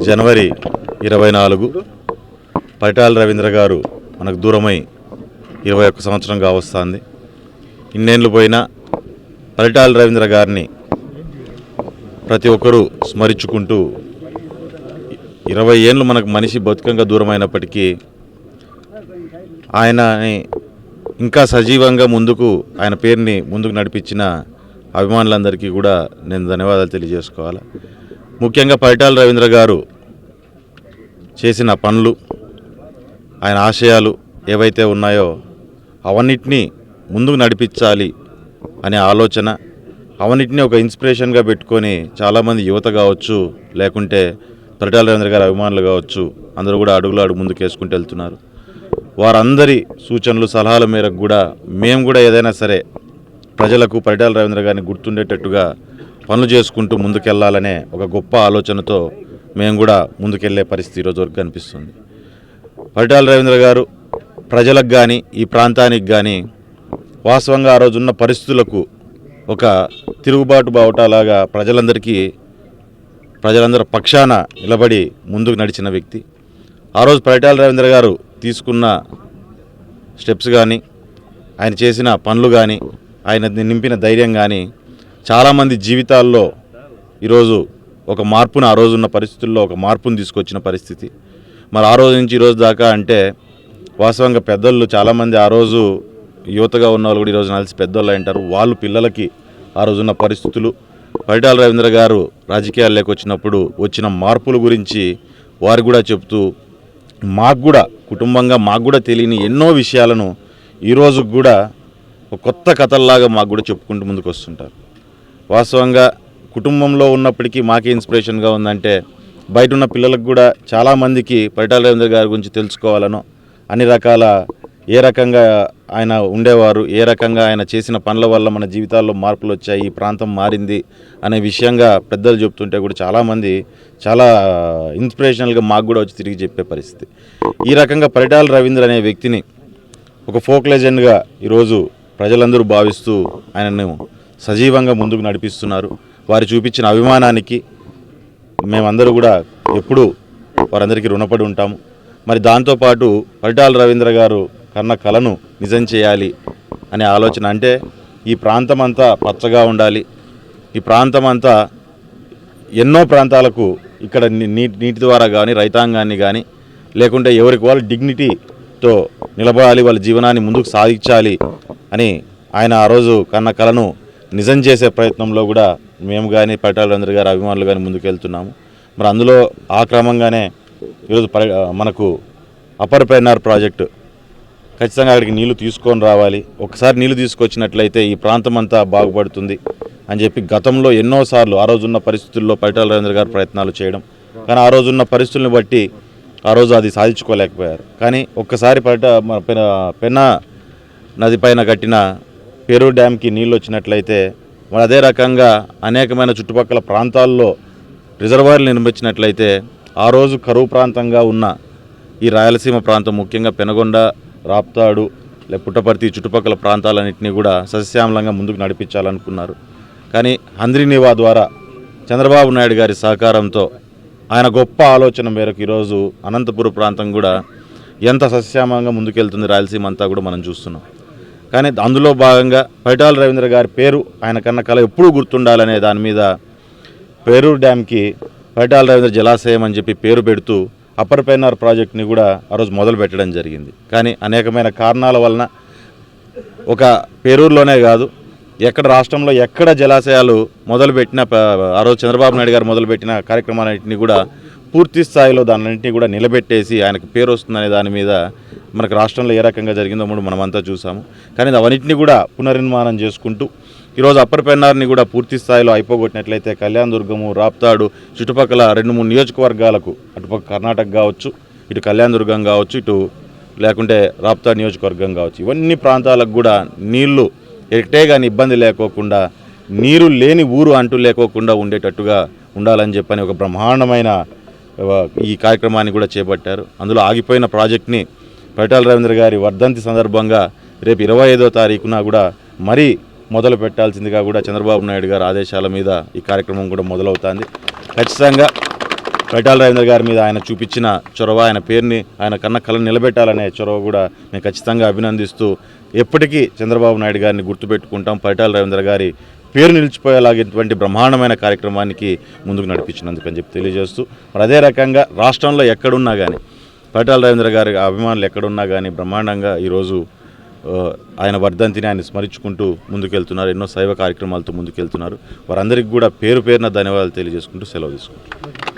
జనవరి 24 పరిటాల రవీంద్ర గారు మనకు దూరమై 21 సంవత్సరంగా వస్తుంది. ఇన్నేళ్ళు పోయినా పరిటాల రవీంద్ర గారిని ప్రతి ఒక్కరూ స్మరించుకుంటూ 20 ఏళ్ళు మనకు మనిషి బతుకంగా దూరమైనప్పటికీ ఆయనని ఇంకా సజీవంగా ఆయన పేరుని ముందుకు నడిపించిన అభిమానులందరికీ కూడా నేను ధన్యవాదాలు తెలియజేసుకోవాలి. ముఖ్యంగా పరిటాల రవీంద్ర గారు చేసిన పనులు, ఆయన ఆశయాలు ఏవైతే ఉన్నాయో అవన్నిటినీ ముందుకు నడిపించాలి అనే ఆలోచన, అవన్నిటినీ ఒక ఇన్స్పిరేషన్గా పెట్టుకొని చాలామంది యువత కావచ్చు, లేకుంటే పరిటాల రవీంద్ర గారి అభిమానులు కావచ్చు, అందరూ కూడా అడుగులు ముందుకు వేసుకుంటూ వెళ్తున్నారు. వారందరి సూచనలు సలహాల మేరకు కూడా మేము కూడా ఏదైనా సరే ప్రజలకు పరిటాల రవీంద్ర గారిని గుర్తుండేటట్టుగా పనులు చేసుకుంటూ ముందుకెళ్లాలనే ఒక గొప్ప ఆలోచనతో మేము కూడా ముందుకెళ్లే పరిస్థితి ఈరోజు వరకు కనిపిస్తుంది. పరిటాల రవీంద్ర గారు ప్రజలకు కానీ ఈ ప్రాంతానికి కానీ వాస్తవంగా ఆ రోజున్న పరిస్థితులకు ఒక తిరుగుబాటు బావుటాలాగా ప్రజలందరి పక్షాన నిలబడి ముందుకు నడిచిన వ్యక్తి. ఆ రోజు పరిటాల రవీంద్ర గారు తీసుకున్న స్టెప్స్ కానీ, ఆయన చేసిన పనులు కానీ, ఆయన నింపిన ధైర్యం కానీ చాలామంది జీవితాల్లో ఈరోజు ఒక మార్పును, ఆ రోజున్న పరిస్థితుల్లో ఒక మార్పును తీసుకొచ్చిన పరిస్థితి. మరి ఆ రోజు నుంచి ఈరోజు దాకా అంటే వాస్తవంగా పెద్దలు చాలామంది ఆ రోజు యువతగా ఉన్న వాళ్ళు కూడా ఈరోజు నలిసి పెద్దోళ్ళు అంటారు. వాళ్ళు పిల్లలకి ఆ రోజున్న పరిస్థితులు, పరిటాల రవీంద్ర గారు రాజకీయాల్లోకి వచ్చినప్పుడు వచ్చిన మార్పుల గురించి వారు కూడా చెప్తూ కుటుంబంగా మాకు కూడా తెలియని ఎన్నో విషయాలను ఈరోజు కూడా ఒక కొత్త కథల్లాగా మాకు కూడా చెప్పుకుంటూ ముందుకు వస్తుంటారు. వాస్తవంగా కుటుంబంలో ఉన్నప్పటికీ మాకే ఇన్స్పిరేషన్గా ఉందంటే బయట ఉన్న పిల్లలకు కూడా చాలామందికి పరిటాల రవీంద్ర గారి గురించి తెలుసుకోవాలనో, అన్ని రకాల ఏ రకంగా ఆయన ఉండేవారు, ఏ రకంగా ఆయన చేసిన పనుల వల్ల మన జీవితాల్లో మార్పులు వచ్చాయి, ఈ ప్రాంతం మారింది అనే విషయంగా పెద్దలు చెప్తుంటే కూడా చాలామంది చాలా ఇన్స్పిరేషనల్గా మాకు కూడా వచ్చి తిరిగి చెప్పే పరిస్థితి. ఈ రకంగా పరిటాల రవీంద్ర అనే వ్యక్తిని ఒక ఫోక్ లెజెండ్గా ఈరోజు ప్రజలందరూ భావిస్తూ ఆయనను సజీవంగా ముందుకు నడిపిస్తున్నారు. వారు చూపించిన అభిమానానికి మేమందరూ కూడా ఎప్పుడూ వారందరికీ రుణపడి ఉంటాము. మరి దాంతోపాటు పరిటాల రవీంద్ర గారు కన్న కలను నిజం చేయాలి అనే ఆలోచన, అంటే ఈ ప్రాంతం అంతా పచ్చగా ఉండాలి, ఈ ప్రాంతం అంతా ఎన్నో ప్రాంతాలకు ఇక్కడ నీటి ద్వారా కానీ, రైతాంగాన్ని కానీ, లేకుంటే ఎవరికి వాళ్ళు డిగ్నిటీతో నిలబడాలి, వాళ్ళ జీవనాన్ని ముందుకు సాగించాలి అని ఆయన ఆ రోజు కన్న కలను నిజం చేసే ప్రయత్నంలో కూడా మేము కానీ పరిటాల రవీంద్ర గారి అభిమానులు కానీ ముందుకెళ్తున్నాము. మరి అందులో ఆ క్రమంగానే ఈరోజు మనకు అప్పర్ పెన్నార్ ప్రాజెక్టు ఖచ్చితంగా అక్కడికి నీళ్లు తీసుకొని రావాలి, ఒకసారి నీళ్లు తీసుకొచ్చినట్లయితే ఈ ప్రాంతం అంతా బాగుపడుతుంది అని చెప్పి గతంలో ఎన్నోసార్లు ఆ రోజున్న పరిస్థితుల్లో పరిటాల రవీంద్ర గారు ప్రయత్నాలు చేయడం, కానీ ఆ రోజున్న పరిస్థితులను బట్టి ఆ రోజు అది సాధించుకోలేకపోయారు. కానీ ఒక్కసారి పెన్నా నది పైన కట్టిన పేరూరు డ్యామ్కి నీళ్ళు వచ్చినట్లయితే మరి అదే రకంగా అనేకమైన చుట్టుపక్కల ప్రాంతాల్లో రిజర్వాయర్లు నిర్మించినట్లయితే ఆ రోజు కరువు ప్రాంతంగా ఉన్న ఈ రాయలసీమ ప్రాంతం, ముఖ్యంగా పెనగొండ, రాప్తాడు, పుట్టపర్తి చుట్టుపక్కల ప్రాంతాలన్నింటినీ కూడా సస్యశ్యామలంగా ముందుకు నడిపించాలనుకున్నారు. కానీ హంద్రీనివా ద్వారా చంద్రబాబు నాయుడు గారి సహకారంతో ఆయన గొప్ప ఆలోచన మేరకు ఈరోజు అనంతపురం ప్రాంతం కూడా ఎంత సస్యశ్యామంగా ముందుకెళ్తుంది రాయలసీమ అంతా కూడా మనం చూస్తున్నాం. కానీ అందులో భాగంగా పరిటాల రవీంద్ర గారి పేరు, ఆయన కన్న కళ ఎప్పుడూ గుర్తుండాలనే దాని మీద పేరూరు డ్యామ్కి పరిటాల రవీంద్ర జలాశయం అని చెప్పి పేరు పెడుతూ అప్పర్ పెన్నార్ ప్రాజెక్ట్ని కూడా ఆ రోజు మొదలు పెట్టడం జరిగింది. కానీ అనేకమైన కారణాల వలన ఒక పేరూరులోనే కాదు, రాష్ట్రంలో ఎక్కడ జలాశయాలు మొదలుపెట్టిన ఆ రోజు చంద్రబాబు నాయుడు గారు మొదలుపెట్టిన కార్యక్రమాలన్నింటినీ కూడా పూర్తి స్థాయిలో దాన్నింటినీ కూడా నిలబెట్టేసి ఆయనకు పేరు వస్తుందనే దాని మీద మనకు రాష్ట్రంలో ఏ రకంగా జరిగిందో కూడా మనమంతా చూసాము. కానీ అవన్నింటినీ కూడా పునర్నిర్మాణం చేసుకుంటూ ఈరోజు అప్పర్ పెన్నార్ని కూడా పూర్తి స్థాయిలో అయిపోగొట్టినట్లయితే కళ్యాణదుర్గము, రాప్తాడు చుట్టుపక్కల 2-3 నియోజకవర్గాలకు, అటుపక్క కర్ణాటక కావచ్చు, ఇటు కళ్యాణదుర్గం కావచ్చు, ఇటు లేకుంటే రాప్తాడు నియోజకవర్గం కావచ్చు, ఇవన్నీ ప్రాంతాలకు కూడా నీళ్లు ఎట్టే కానీ ఇబ్బంది లేకోకుండా, నీరు లేని ఊరు అంటూ లేకోకుండా ఉండేటట్టుగా ఉండాలని చెప్పని ఒక బ్రహ్మాండమైన ఈ కార్యక్రమాన్ని కూడా చేపట్టారు. అందులో ఆగిపోయిన ప్రాజెక్ట్ని పరిటాల రవీంద్ర గారి వర్ధంతి సందర్భంగా రేపు 25వ తారీఖున కూడా మరీ మొదలు పెట్టాల్సిందిగా కూడా చంద్రబాబు నాయుడు గారి ఆదేశాల మీద ఈ కార్యక్రమం కూడా మొదలవుతుంది. ఖచ్చితంగా పరిటాల రవీంద్ర గారి మీద ఆయన చూపించిన చొరవ, ఆయన పేరుని, ఆయన కన్న కళను నిలబెట్టాలనే చొరవ కూడా మేము ఖచ్చితంగా అభినందిస్తూ ఎప్పటికీ చంద్రబాబు నాయుడు గారిని గుర్తుపెట్టుకుంటాం. పరిటాల రవీంద్ర గారి పేరు నిలిచిపోయేలాగేటువంటి బ్రహ్మాండమైన కార్యక్రమానికి ముందుకు నడిపించినందుకని చెప్పి తెలియజేస్తూ, మరి అదే రకంగా రాష్ట్రంలో ఎక్కడున్నా కానీ పరిటాల రవీంద్ర గారి అభిమానులు ఎక్కడున్నా కానీ బ్రహ్మాండంగా ఈరోజు ఆయన వర్ధంతిని ఆయన స్మరించుకుంటూ ముందుకెళ్తున్నారు. ఎన్నో శైవ కార్యక్రమాలతో ముందుకెళ్తున్నారు. వారందరికీ కూడా పేరు పేరున ధన్యవాదాలు తెలియజేసుకుంటూ సెలవు తీసుకుంటున్నారు.